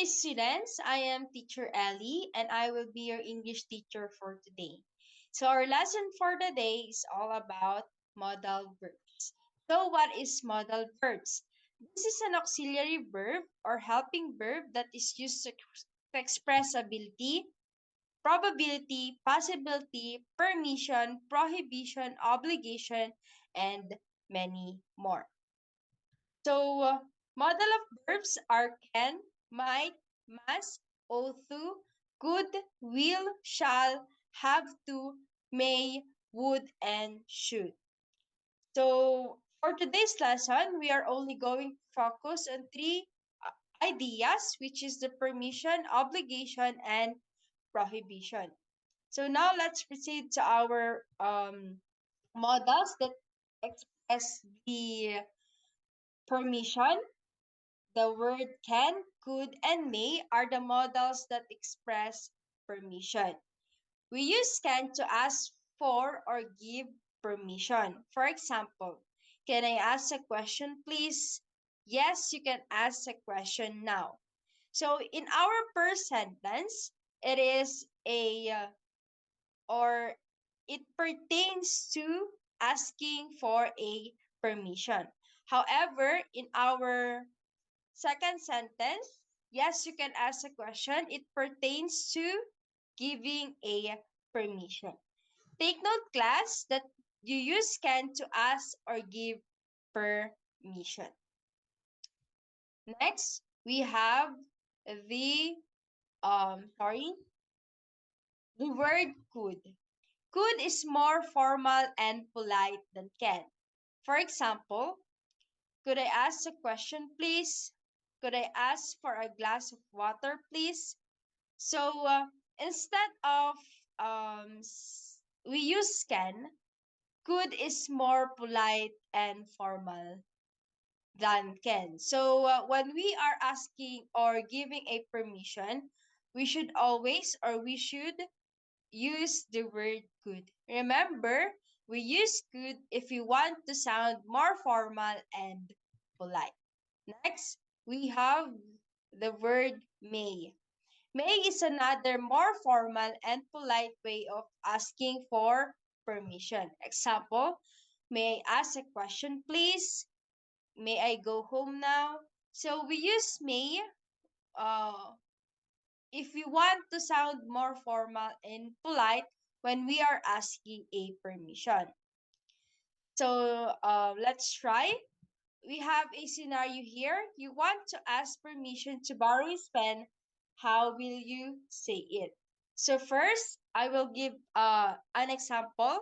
day, students. I am Teacher Ellie, and I will be your English teacher for today. So, our lesson for the day is all about modal verbs. So, what is modal verbs? This is an auxiliary verb or helping verb that is used to express ability, probability, possibility, permission, prohibition, obligation, and many more. So, model of verbs are can, might, must, ought to, could, will, shall, have to, may, would, and should. So, for today's lesson, we are only going to focus on three ideas, which is the permission, obligation, and prohibition. So, now let's proceed to our models that express the permission. The word can, could, and may are the modals that express permission. We use can to ask for or give permission. For example, can I ask a question, please? Yes, you can ask a question now. So in our first sentence, it is or it pertains to asking for a permission. However, in our second sentence, yes, you can ask a question. It pertains to giving a permission. Take note, class, that you use can to ask or give permission. Next, we have the sorry, the word could. Could is more formal and polite than can. For example, could I ask a question, please? Could I ask for a glass of water, please? So instead of we use can, could is more polite and formal than can. So when we are asking or giving a permission, we should use the word could. Remember, we use could if we want to sound more formal and polite. Next, we have the word may. May is another more formal and polite way of asking for permission. Example, may I ask a question, please? May I go home now? So we use may uh, if we want to sound more formal and polite when we are asking a permission. So let's try. We have a scenario here. You want to ask permission to borrow his pen. How will you say it? So first, I will give an example.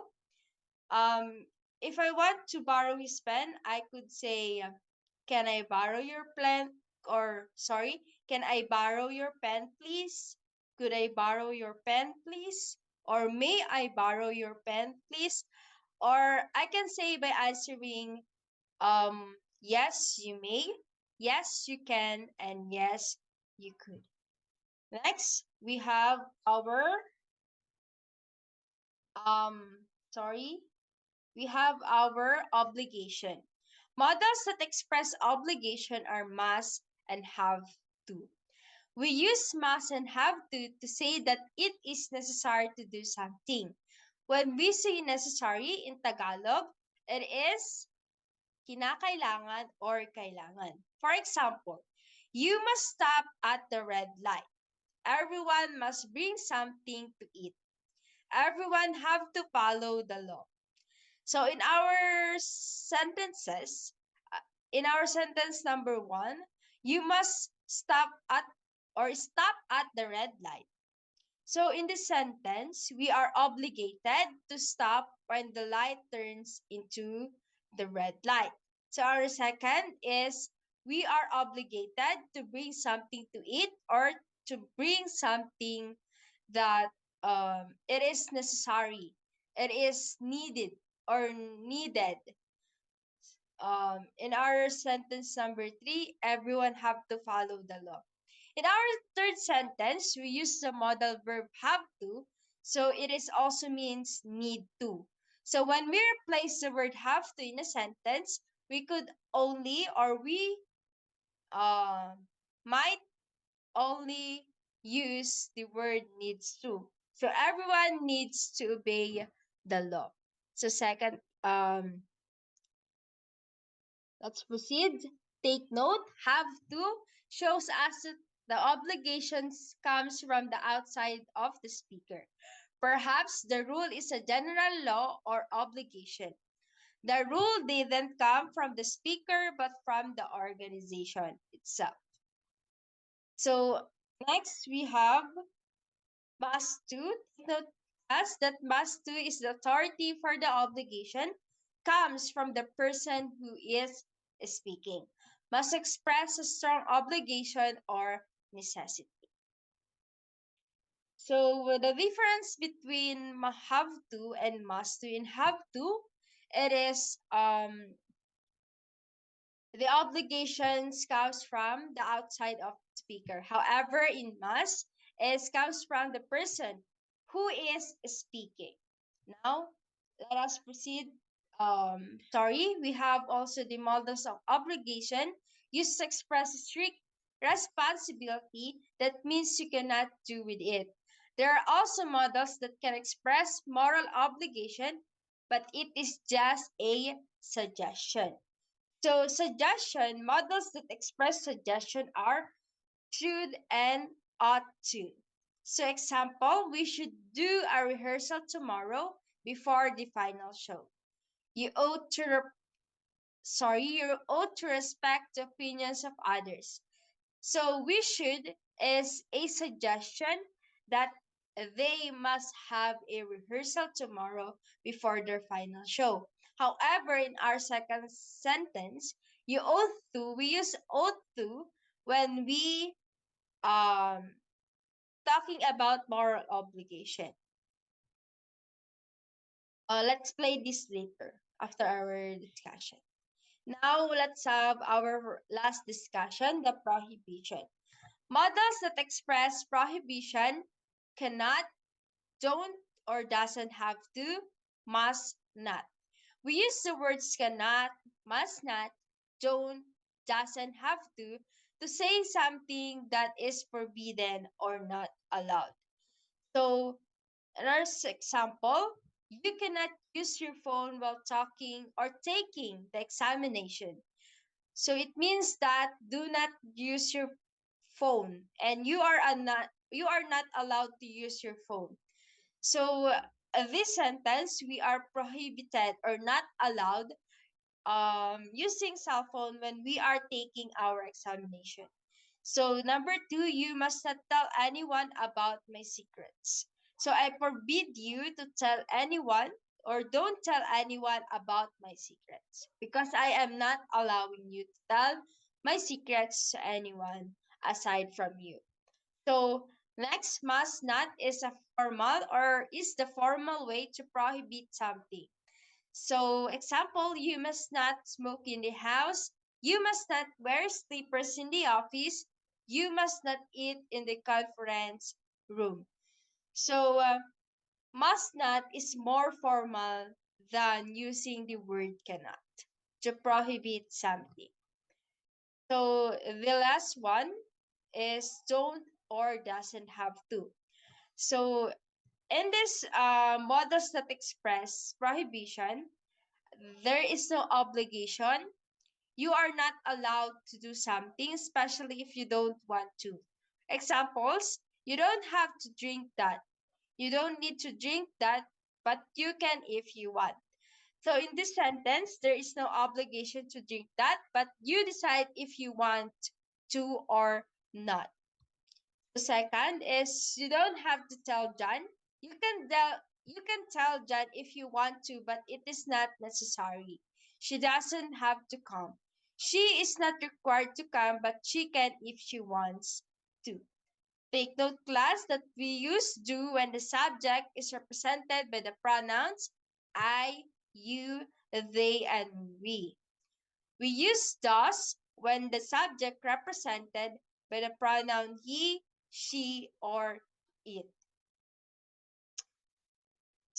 Um, if I want to borrow his pen, I could say, "Can I borrow your pen?" Or sorry, "Can I borrow your pen, please?" "Could I borrow your pen, please?" Or "May I borrow your pen, please?" Or I can say by answering yes, you may, yes, you can, and yes, you could. Next, we have our sorry, we have our obligation. Models that express obligation are must and have to. We use must and have to say that it is necessary to do something. When we say necessary in Tagalog, it is kinakailangan or kailangan. For example, you must stop at the red light. Everyone must bring something to eat. Everyone have to follow the law. So uh, in our sentence number one, you must stop at the red light. So in this sentence, we are obligated to stop when the light turns into the red light. So our second is we are obligated to bring something to eat or to bring something that it is necessary, it is needed or needed. In our sentence number three, everyone have to follow the law. In our third sentence, we use the modal verb have to, so it is also means need to. So when we replace the word have to in a sentence, we could only or we uh, might only use the word needs to. So everyone needs to obey the law. So second, let's proceed. Take note, have to shows us that the obligations comes from the outside of the speaker. Perhaps the rule is a general law or obligation. The rule didn't come from the speaker but from the organization itself. So next we have must do. Note as that must do is the authority for the obligation comes from the person who is speaking. Must express a strong obligation or necessity. So the difference between have to and must to in have to, it is the obligations comes from the outside of the speaker. However, in must is comes from the person who is speaking. Now, let us proceed. Sorry, we have also the models of obligation used to express strict responsibility that means you cannot do with it. There are also models that can express moral obligation, but it is just a suggestion. So suggestion models that express suggestion are should and ought to. So example, we should do a rehearsal tomorrow before the final show. You ought to you ought to respect the opinions of others. So we should is a suggestion that they must have a rehearsal tomorrow before their final show. However, in our second sentence, you ought to, we use ought to when we talking about moral obligation. Let's play this later after our discussion. Now let's have our last discussion, the prohibition. Models that express prohibition cannot, don't, or doesn't have to, must not. We use the words cannot, must not, don't, doesn't have to say something that is forbidden or not allowed. So, another example, you cannot use your phone while talking or taking the examination. So it means that do not use your phone and you are not allowed to use your phone. So this sentence we are prohibited or not allowed using cell phone when we are taking our examination. So number 2, you must not tell anyone about my secrets. So I forbid you to tell anyone or don't tell anyone about my secrets because I am not allowing you to tell my secrets to anyone aside from you. So next, must not is a formal or is the formal way to prohibit something. So, example, you must not smoke in the house, you must not wear slippers in the office, you must not eat in the conference room. So, must not is more formal than using the word cannot to prohibit something. So, the last one is don't or doesn't have to. So, in this models that express prohibition, there is no obligation. You are not allowed to do something, especially if you don't want to. Examples, you don't have to drink that. You don't need to drink that, but you can if you want. So in this sentence, there is no obligation to drink that, but you decide if you want to or not. The second is you don't have to tell John. You can tell John if you want to, but it is not necessary. She doesn't have to come. She is not required to come, but she can if she wants to. Take note, class, that we use do when the subject is represented by the pronouns I, you, they, and we. We use does when the subject represented by the pronoun he, she, or it.